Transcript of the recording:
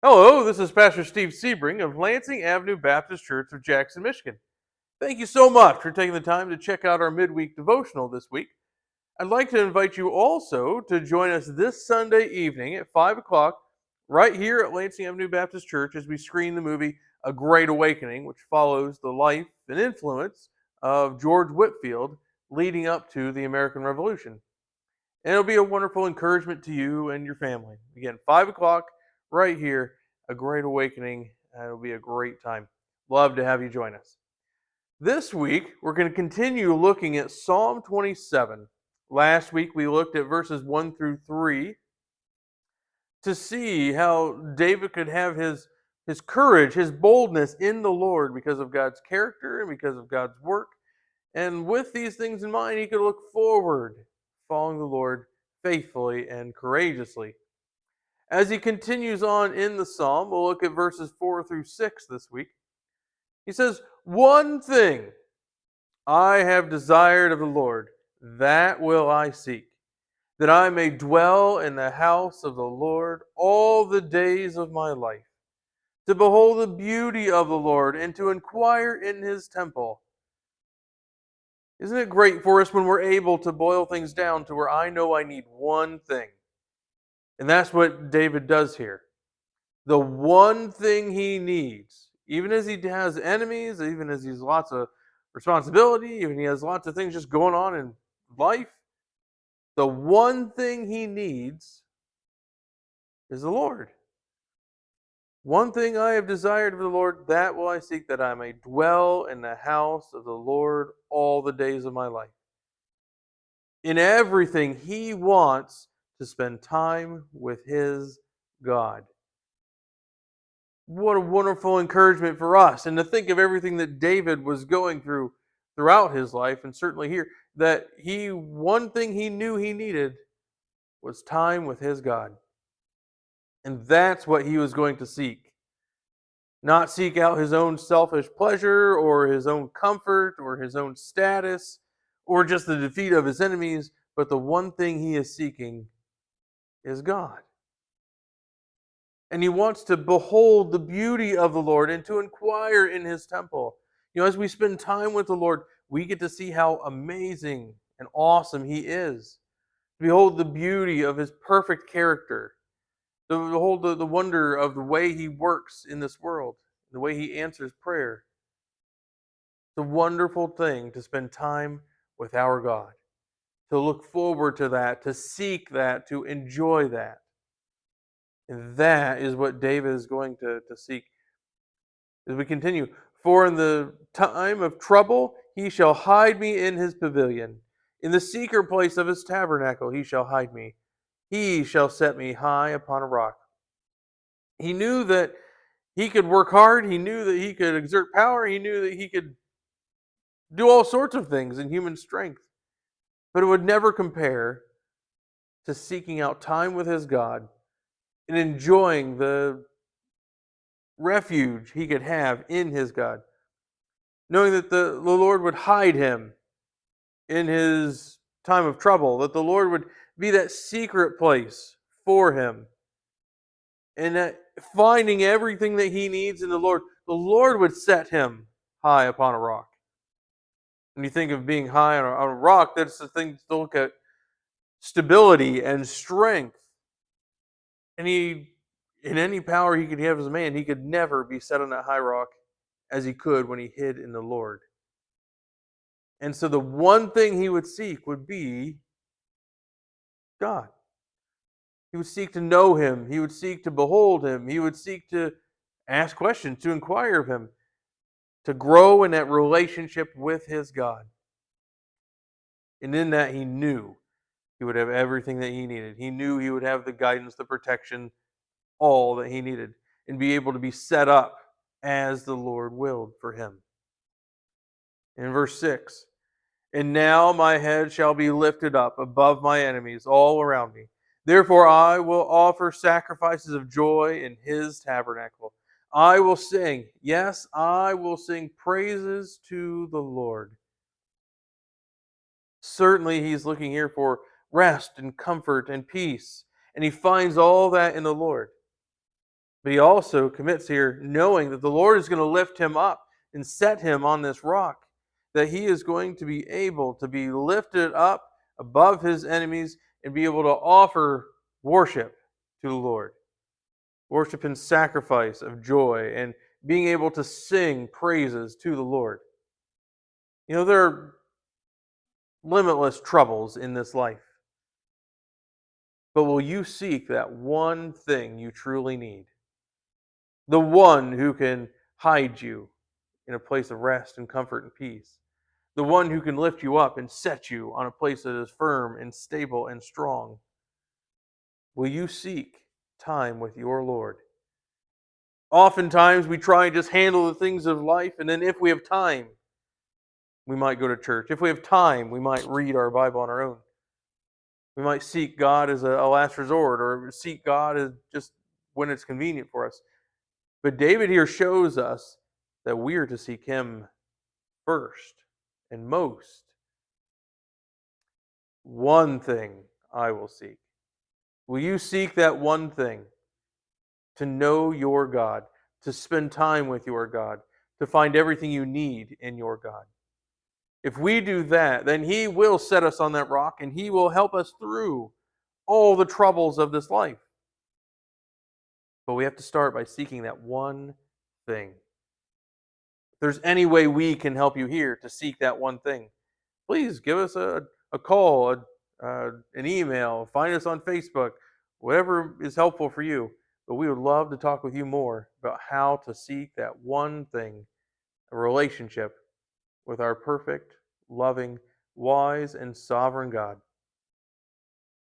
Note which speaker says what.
Speaker 1: Hello, this is Pastor Steve Sebring of Lansing Avenue Baptist Church of Jackson, Michigan. Thank you so much for taking the time to check out our midweek devotional this week. I'd like to invite you also to join us this Sunday evening at 5 o'clock right here at Lansing Avenue Baptist Church as we screen the movie A Great Awakening, which follows the life and influence of George Whitefield leading up to the American Revolution. And it'll be a wonderful encouragement to you and your family. Again, 5 o'clock right here, A Great Awakening. It'll be a great time. Love to have you join us. This week, we're going to continue looking at Psalm 27. Last week, we looked at verses 1 through 3 to see how David could have his courage, his boldness in the Lord because of God's character and because of God's work. And with these things in mind, he could look forward, following the Lord faithfully and courageously. As he continues on in the psalm, we'll look at verses 4 through 6 this week. He says, "One thing I have desired of the Lord, that will I seek, that I may dwell in the house of the Lord all the days of my life, to behold the beauty of the Lord and to inquire in his temple." Isn't it great for us when we're able to boil things down to where I know I need one thing? And that's what David does here. The one thing he needs, even as he has enemies, even as he has lots of responsibility, even he has lots of things just going on in life, the one thing he needs is the Lord. One thing I have desired of the Lord, that will I seek, that I may dwell in the house of the Lord all the days of my life. In everything, he wants to spend time with his God. What a wonderful encouragement for us. And to think of everything that David was going through throughout his life, and certainly here, that one thing he knew he needed was time with his God. And that's what he was going to seek. Not seek out his own selfish pleasure or his own comfort or his own status or just the defeat of his enemies, but the one thing he is seeking is God. And he wants to behold the beauty of the Lord and to inquire in his temple. You know, as we spend time with the Lord, we get to see how amazing and awesome he is. Behold the beauty of his perfect character. Behold the wonder of the way he works in this world, the way he answers prayer. It's a wonderful thing to spend time with our God, to look forward to that, to seek that, to enjoy that. And that is what David is going to seek. As we continue, "For in the time of trouble he shall hide me in his pavilion. In the secret place of his tabernacle he shall hide me. He shall set me high upon a rock." He knew that he could work hard. He knew that he could exert power. He knew that he could do all sorts of things in human strength. But it would never compare to seeking out time with his God and enjoying the refuge he could have in his God, knowing that the Lord would hide him in his time of trouble, that the Lord would be that secret place for him, and that finding everything that he needs in the Lord would set him high upon a rock. When you think of being high on a rock, that's the thing to look at stability and strength. And in any power he could have as a man, he could never be set on that high rock as he could when he hid in the Lord. And so the one thing he would seek would be God. He would seek to know him. He would seek to behold him. He would seek to ask questions, to inquire of him, to grow in that relationship with his God. And in that, he knew he would have everything that he needed. He knew he would have the guidance, the protection, all that he needed, and be able to be set up as the Lord willed for him. In verse 6, "And now my head shall be lifted up above my enemies all around me. Therefore I will offer sacrifices of joy in his tabernacle. I will sing, yes, I will sing praises to the Lord." Certainly he's looking here for rest and comfort and peace, and he finds all that in the Lord. But he also commits here knowing that the Lord is going to lift him up and set him on this rock, that he is going to be able to be lifted up above his enemies and be able to offer worship to the Lord. Worship and sacrifice of joy and being able to sing praises to the Lord. There are limitless troubles in this life, but will you seek that one thing you truly need? The one who can hide you in a place of rest and comfort and peace. The one who can lift you up and set you on a place that is firm and stable and strong. Will you seek time with your Lord? Oftentimes we try and just handle the things of life, and then if we have time, we might go to church. If we have time, we might read our Bible on our own. We might seek God as a last resort, or seek God as just when it's convenient for us. But David here shows us that we are to seek Him first and most. One thing I will seek. Will you seek that one thing? To know your God, to spend time with your God, to find everything you need in your God. If we do that, then He will set us on that rock and He will help us through all the troubles of this life. But we have to start by seeking that one thing. If there's any way we can help you here to seek that one thing, please give us a call, an email, find us on Facebook, whatever is helpful for you. But we would love to talk with you more about how to seek that one thing, a relationship with our perfect, loving, wise, and sovereign God.